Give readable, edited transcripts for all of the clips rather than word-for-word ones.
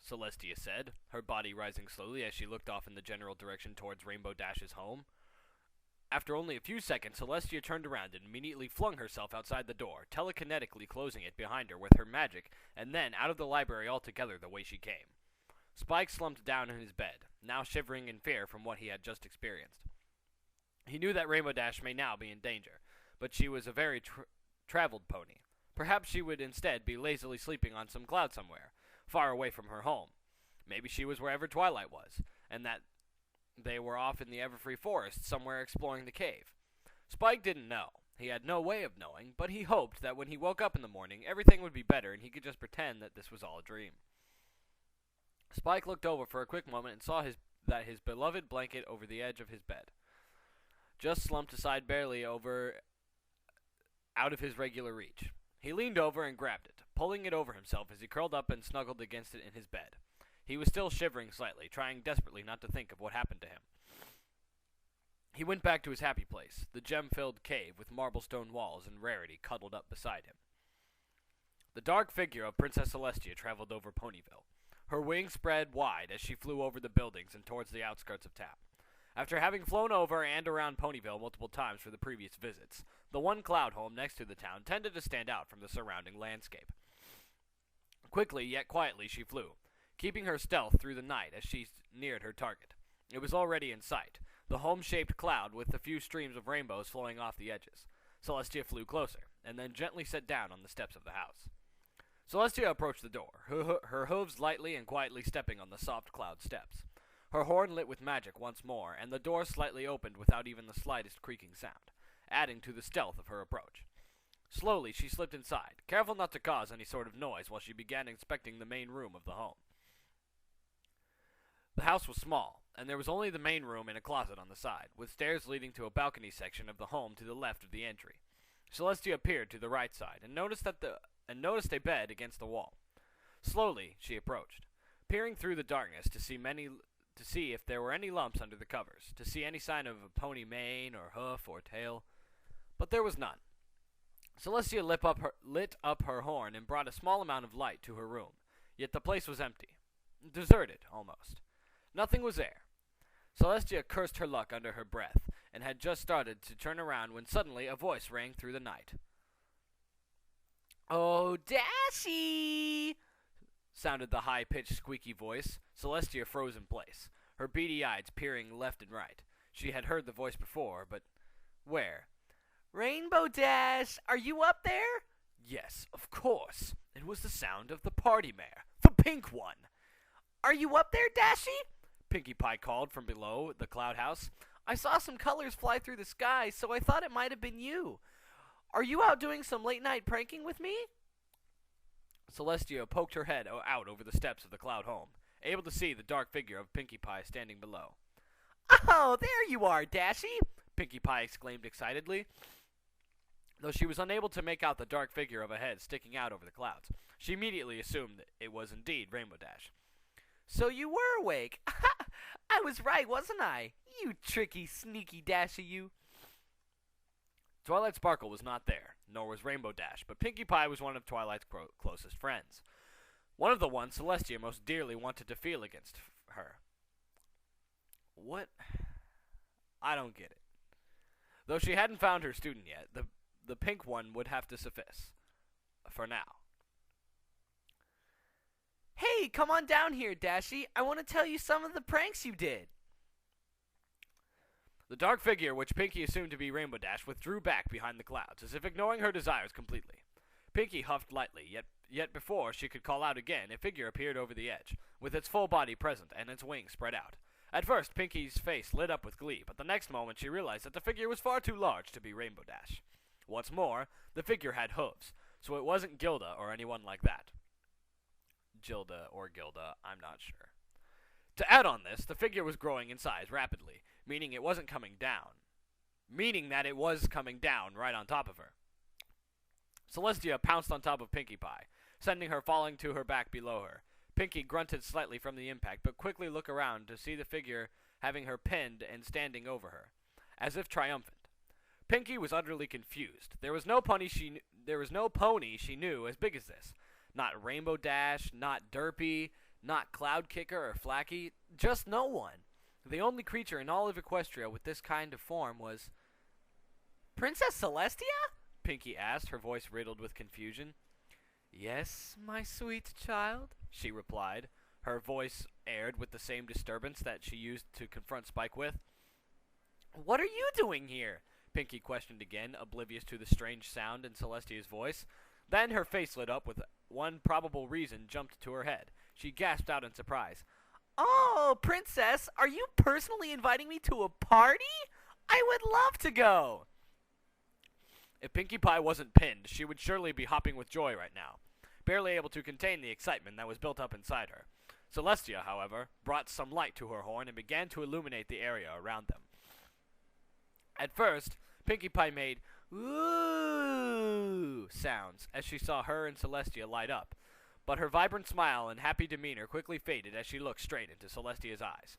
Celestia said, her body rising slowly as she looked off in the general direction towards Rainbow Dash's home. After only a few seconds, Celestia turned around and immediately flung herself outside the door, telekinetically closing it behind her with her magic, and then out of the library altogether the way she came. Spike slumped down in his bed, now shivering in fear from what he had just experienced. He knew that Rainbow Dash may now be in danger, but she was a very traveled pony. Perhaps she would instead be lazily sleeping on some cloud somewhere, far away from her home. Maybe she was wherever Twilight was, and that they were off in the Everfree Forest somewhere exploring the cave. Spike didn't know. He had no way of knowing, but he hoped that when he woke up in the morning, everything would be better and he could just pretend that this was all a dream. Spike looked over for a quick moment and saw that his beloved blanket over the edge of his bed just slumped aside barely out of his regular reach. He leaned over and grabbed it, pulling it over himself as he curled up and snuggled against it in his bed. He was still shivering slightly, trying desperately not to think of what happened to him. He went back to his happy place, the gem-filled cave with marble stone walls and Rarity cuddled up beside him. The dark figure of Princess Celestia traveled over Ponyville. Her wings spread wide as she flew over the buildings and towards the outskirts of town. After having flown over and around Ponyville multiple times for the previous visits, the one cloud home next to the town tended to stand out from the surrounding landscape. Quickly yet quietly she flew, keeping her stealth through the night as she neared her target. It was already in sight, the home-shaped cloud with a few streams of rainbows flowing off the edges. Celestia flew closer, and then gently sat down on the steps of the house. Celestia approached the door, her hooves lightly and quietly stepping on the soft cloud steps. Her horn lit with magic once more, and the door slightly opened without even the slightest creaking sound, adding to the stealth of her approach. Slowly she slipped inside, careful not to cause any sort of noise while she began inspecting the main room of the home. The house was small, and there was only the main room and a closet on the side, with stairs leading to a balcony section of the home to the left of the entry. Celestia appeared to the right side, and noticed a bed against the wall. Slowly she approached, peering through the darkness to see if there were any lumps under the covers, to see any sign of a pony mane or hoof or tail, but there was none. Celestia lit up her horn and brought a small amount of light to her room, yet the place was empty. Deserted, almost. Nothing was there. Celestia cursed her luck under her breath, and had just started to turn around when suddenly a voice rang through the night. "Oh, Dashie!" sounded the high-pitched, squeaky voice. Celestia froze in place, her beady eyes peering left and right. She had heard the voice before, but where? "Rainbow Dash, are you up there?" Yes, of course. It was the sound of the party mare, the pink one. "Are you up there, Dashie?" Pinkie Pie called from below the cloud house. "I saw some colors fly through the sky, so I thought it might have been you. Are you out doing some late-night pranking with me?" Celestia poked her head out over the steps of the cloud home, able to see the dark figure of Pinkie Pie standing below. "Oh, there you are, Dashie!" Pinkie Pie exclaimed excitedly. Though she was unable to make out the dark figure of a head sticking out over the clouds, she immediately assumed that it was indeed Rainbow Dash. "So you were awake. I was right, wasn't I? You tricky, sneaky Dashie, you." Twilight Sparkle was not there, nor was Rainbow Dash, but Pinkie Pie was one of Twilight's closest friends. One of the ones Celestia most dearly wanted to feel against her. What? I don't get it. Though she hadn't found her student yet, the pink one would have to suffice. For now. "Hey, come on down here, Dashie. I want to tell you some of the pranks you did." The dark figure, which Pinkie assumed to be Rainbow Dash, withdrew back behind the clouds, as if ignoring her desires completely. Pinkie huffed lightly, yet before she could call out again, a figure appeared over the edge, with its full body present and its wings spread out. At first, Pinkie's face lit up with glee, but the next moment she realized that the figure was far too large to be Rainbow Dash. What's more, the figure had hooves, so it wasn't Gilda or anyone like that. Gilda or Gilda, I'm not sure. To add on this, the figure was growing in size rapidly, meaning that it was coming down right on top of her. Celestia pounced on top of Pinkie Pie, sending her falling to her back below her. Pinkie grunted slightly from the impact, but quickly looked around to see the figure having her pinned and standing over her, as if triumphant. Pinkie was utterly confused. There was no pony she knew as big as this. Not Rainbow Dash, not Derpy, Not Cloud Kicker or Flacky, just no one. The only creature in all of Equestria with this kind of form was... Princess Celestia? Pinkie asked, her voice riddled with confusion. Yes, my sweet child, she replied, her voice aired with the same disturbance that she used to confront Spike with. What are you doing here? Pinkie questioned again, oblivious to the strange sound in Celestia's voice. Then her face lit up with one probable reason jumped to her head. She gasped out in surprise. Oh, Princess, are you personally inviting me to a party? I would love to go. If Pinkie Pie wasn't pinned, she would surely be hopping with joy right now, barely able to contain the excitement that was built up inside her. Celestia, however, brought some light to her horn and began to illuminate the area around them. At first, Pinkie Pie made "ooh" sounds as she saw her and Celestia light up, but her vibrant smile and happy demeanor quickly faded as she looked straight into Celestia's eyes.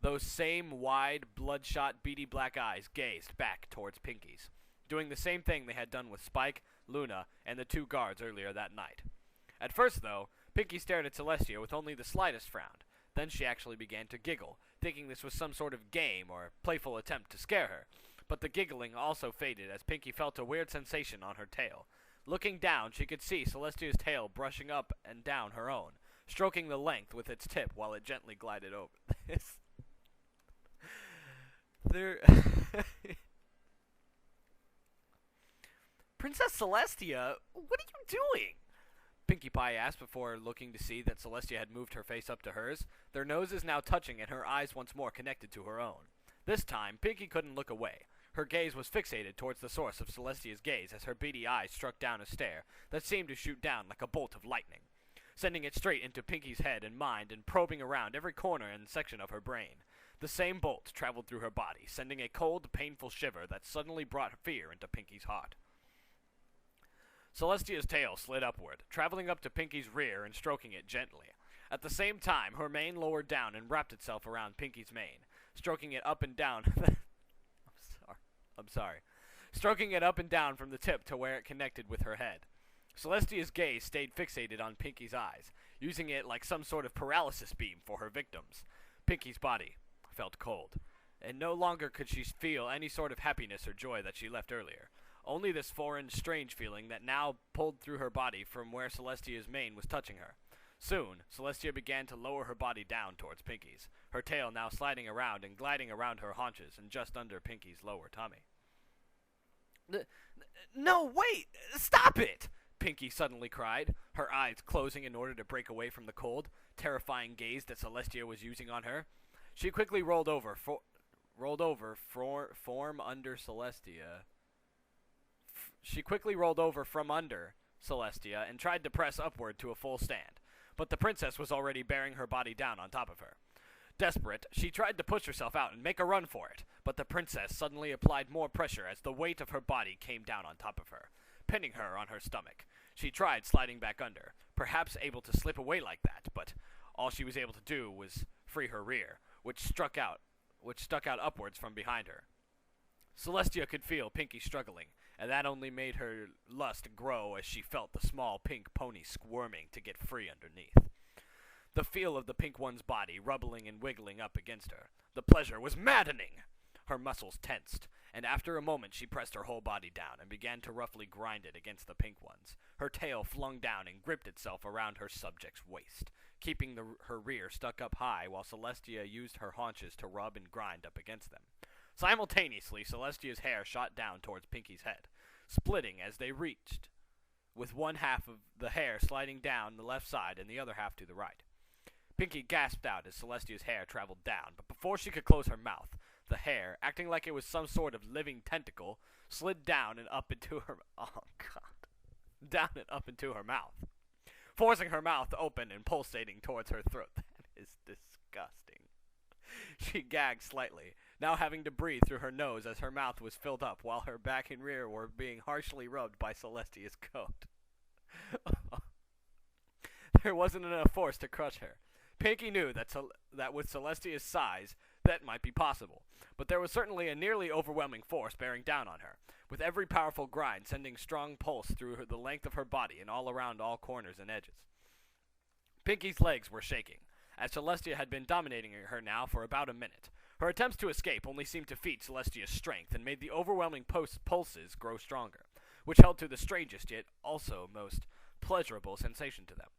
Those same wide, bloodshot, beady black eyes gazed back towards Pinkie's, doing the same thing they had done with Spike, Luna, and the two guards earlier that night. At first, though, Pinkie stared at Celestia with only the slightest frown. Then she actually began to giggle, thinking this was some sort of game or playful attempt to scare her. But the giggling also faded as Pinkie felt a weird sensation on her tail. Looking down, she could see Celestia's tail brushing up and down her own, stroking the length with its tip while it gently glided over this. Princess Celestia, what are you doing? Pinkie Pie asked before looking to see that Celestia had moved her face up to hers, their noses now touching and her eyes once more connected to her own. This time, Pinkie couldn't look away. Her gaze was fixated towards the source of Celestia's gaze as her beady eyes struck down a stare that seemed to shoot down like a bolt of lightning, sending it straight into Pinkie's head and mind and probing around every corner and section of her brain. The same bolt traveled through her body, sending a cold, painful shiver that suddenly brought fear into Pinkie's heart. Celestia's tail slid upward, traveling up to Pinkie's rear and stroking it gently. At the same time, her mane lowered down and wrapped itself around Pinkie's mane, stroking it up and down. I'm sorry. Stroking it up and down from the tip to where it connected with her head. Celestia's gaze stayed fixated on Pinkie's eyes, using it like some sort of paralysis beam for her victims. Pinkie's body felt cold, and no longer could she feel any sort of happiness or joy that she left earlier. Only this foreign, strange feeling that now pulled through her body from where Celestia's mane was touching her. Soon, Celestia began to lower her body down towards Pinkie's, her tail now sliding around and gliding around her haunches and just under Pinkie's lower tummy. No, wait! Stop it! Pinkie suddenly cried, her eyes closing in order to break away from the cold, terrifying gaze that Celestia was using on her. She quickly rolled over from under Celestia. She quickly rolled over from under Celestia and tried to press upward to a full stand, but the princess was already bearing her body down on top of her. Desperate, she tried to push herself out and make a run for it, but the princess suddenly applied more pressure as the weight of her body came down on top of her, pinning her on her stomach. She tried sliding back under, perhaps able to slip away like that, but all she was able to do was free her rear, which stuck out upwards from behind her. Celestia could feel Pinkie struggling, and that only made her lust grow as she felt the small pink pony squirming to get free underneath. The feel of the pink one's body rubbling and wiggling up against her. The pleasure was maddening! Her muscles tensed, and after a moment she pressed her whole body down and began to roughly grind it against the pink ones. Her tail flung down and gripped itself around her subject's waist, keeping her rear stuck up high while Celestia used her haunches to rub and grind up against them. Simultaneously, Celestia's hair shot down towards Pinkie's head, splitting as they reached, with one half of the hair sliding down the left side and the other half to the right. Pinkie gasped out as Celestia's hair traveled down, but before she could close her mouth, the hair, acting like it was some sort of living tentacle, slid down and up into her mouth, forcing her mouth open and pulsating towards her throat. That is disgusting. She gagged slightly, now having to breathe through her nose as her mouth was filled up while her back and rear were being harshly rubbed by Celestia's coat. There wasn't enough force to crush her. Pinkie knew that with Celestia's size, that might be possible, but there was certainly a nearly overwhelming force bearing down on her, with every powerful grind sending strong pulse through the length of her body and all around all corners and edges. Pinky's legs were shaking, as Celestia had been dominating her now for about a minute. Her attempts to escape only seemed to feed Celestia's strength and made the overwhelming pulses grow stronger, which held to the strangest yet also most pleasurable sensation to them.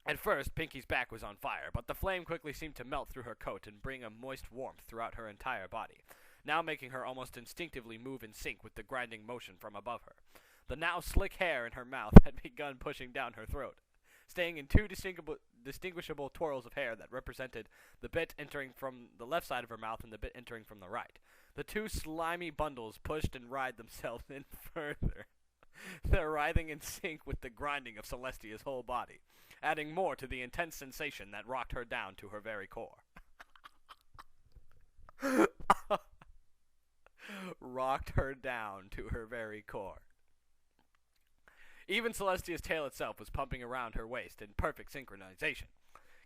At first, Pinky's back was on fire, but the flame quickly seemed to melt through her coat and bring a moist warmth throughout her entire body, now making her almost instinctively move in sync with the grinding motion from above her. The now slick hair in her mouth had begun pushing down her throat, staying in two distinguishable twirls of hair that represented the bit entering from the left side of her mouth and the bit entering from the right. The two slimy bundles pushed and writhed themselves in further, their writhing in sync with the grinding of Celestia's whole body, adding more to the intense sensation that rocked her down to her very core. Rocked her down to her very core. Even Celestia's tail itself was pumping around her waist in perfect synchronization,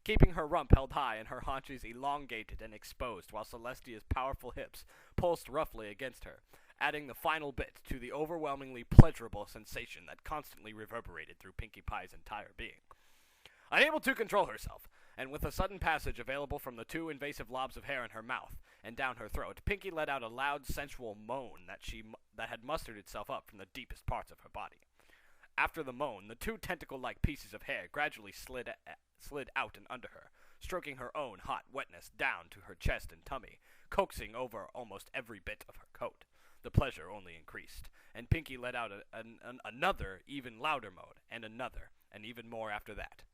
keeping her rump held high and her haunches elongated and exposed, while Celestia's powerful hips pulsed roughly against her, adding the final bit to the overwhelmingly pleasurable sensation that constantly reverberated through Pinkie Pie's entire being. Unable to control herself, and with a sudden passage available from the two invasive lobes of hair in her mouth and down her throat, Pinkie let out a loud, sensual moan that had mustered itself up from the deepest parts of her body. After the moan, the two tentacle-like pieces of hair gradually slid out and under her, stroking her own hot wetness down to her chest and tummy, coaxing over almost every bit of her coat. The pleasure only increased, and Pinkie let out another, even louder moan, and another, and even more after that.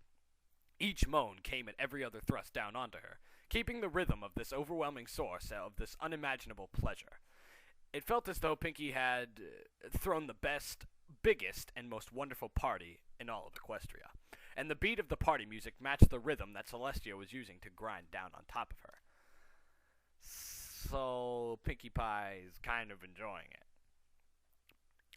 Each moan came at every other thrust down onto her, keeping the rhythm of this overwhelming source of this unimaginable pleasure. It felt as though Pinkie had thrown the best, biggest, and most wonderful party in all of Equestria, and the beat of the party music matched the rhythm that Celestia was using to grind down on top of her. So Pinkie Pie's kind of enjoying it.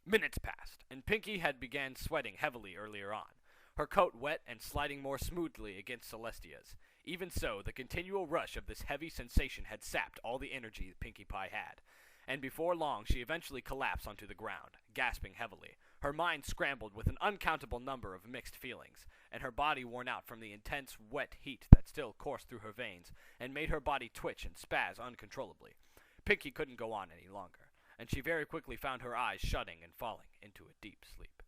Minutes passed, and Pinkie had began sweating heavily earlier on, her coat wet and sliding more smoothly against Celestia's. Even so, the continual rush of this heavy sensation had sapped all the energy Pinkie Pie had, and before long she eventually collapsed onto the ground, gasping heavily, her mind scrambled with an uncountable number of mixed feelings, and her body worn out from the intense, wet heat that still coursed through her veins and made her body twitch and spaz uncontrollably. Pinkie couldn't go on any longer, and she very quickly found her eyes shutting and falling into a deep sleep.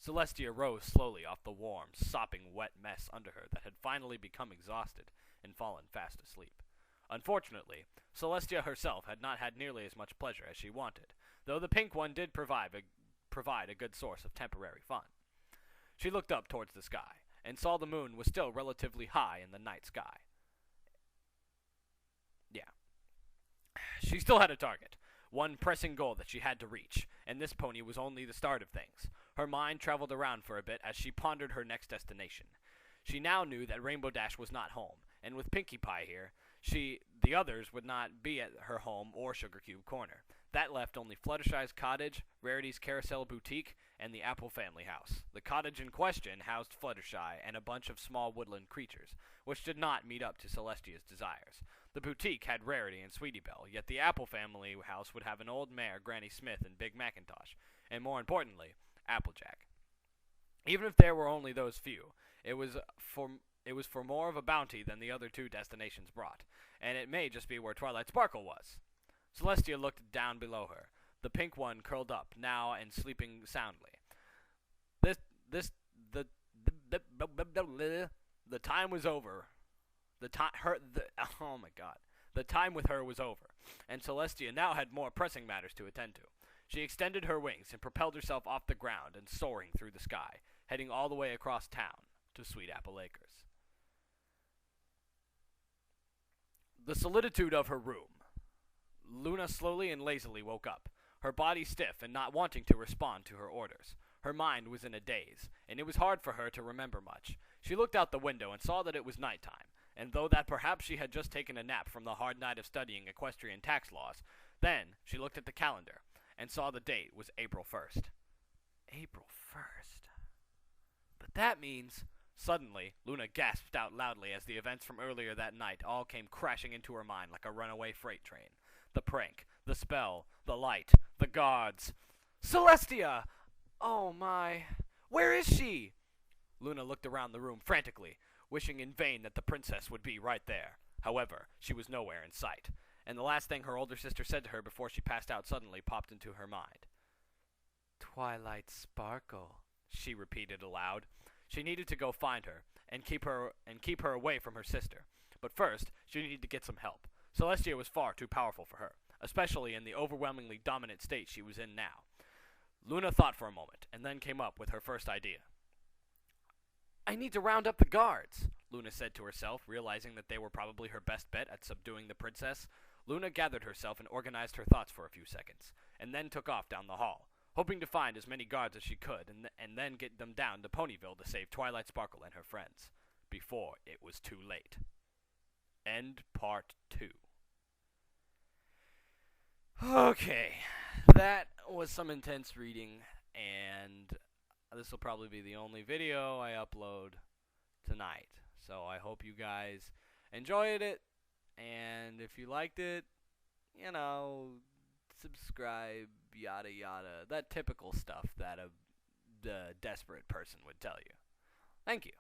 Celestia rose slowly off the warm, sopping wet mess under her that had finally become exhausted and fallen fast asleep. Unfortunately, Celestia herself had not had nearly as much pleasure as she wanted, though the pink one did provide a good source of temporary fun. She looked up towards the sky, and saw the moon was still relatively high in the night sky. Yeah. She still had a target, one pressing goal that she had to reach, and this pony was only the start of things. Her mind traveled around for a bit as she pondered her next destination. She now knew that Rainbow Dash was not home, and with Pinkie Pie here, the others would not be at her home or Sugar Cube Corner. That left only Fluttershy's cottage, Rarity's Carousel Boutique, and the Apple family house. The cottage in question housed Fluttershy and a bunch of small woodland creatures, which did not meet up to Celestia's desires. The boutique had Rarity and Sweetie Belle, yet the Apple family house would have an old mare, Granny Smith, and Big Macintosh, and more importantly, Applejack. Even if there were only those few, it was for more of a bounty than the other two destinations brought, and it may just be where Twilight Sparkle was. Celestia looked down below her, the pink one curled up now and sleeping soundly. The time was over. The time with her was over, and Celestia now had more pressing matters to attend to. She extended her wings and propelled herself off the ground and soaring through the sky, heading all the way across town to Sweet Apple Acres. The solitude of her room. Luna slowly and lazily woke up, her body stiff and not wanting to respond to her orders. Her mind was in a daze, and it was hard for her to remember much. She looked out the window and saw that it was nighttime, and though that perhaps she had just taken a nap from the hard night of studying equestrian tax laws, then she looked at the calendar and saw the date was April 1st. April 1st. But that means... Suddenly, Luna gasped out loudly as the events from earlier that night all came crashing into her mind like a runaway freight train. The prank, the spell, the light, the guards. Celestia! Oh my. Where is she? Luna looked around the room frantically, wishing in vain that the princess would be right there. However, she was nowhere in sight, and the last thing her older sister said to her before she passed out suddenly popped into her mind. "Twilight Sparkle," she repeated aloud. She needed to go find her and keep her away from her sister. But first, she needed to get some help. Celestia was far too powerful for her, especially in the overwhelmingly dominant state she was in now. Luna thought for a moment, and then came up with her first idea. "I need to round up the guards," Luna said to herself, realizing that they were probably her best bet at subduing the princess. Luna gathered herself and organized her thoughts for a few seconds, and then took off down the hall, hoping to find as many guards as she could, and then get them down to Ponyville to save Twilight Sparkle and her friends, before it was too late. End part 2. Okay, that was some intense reading, and this will probably be the only video I upload tonight. So I hope you guys enjoyed it, and if you liked it, you know, subscribe, yada yada, that typical stuff that a desperate person would tell you. Thank you.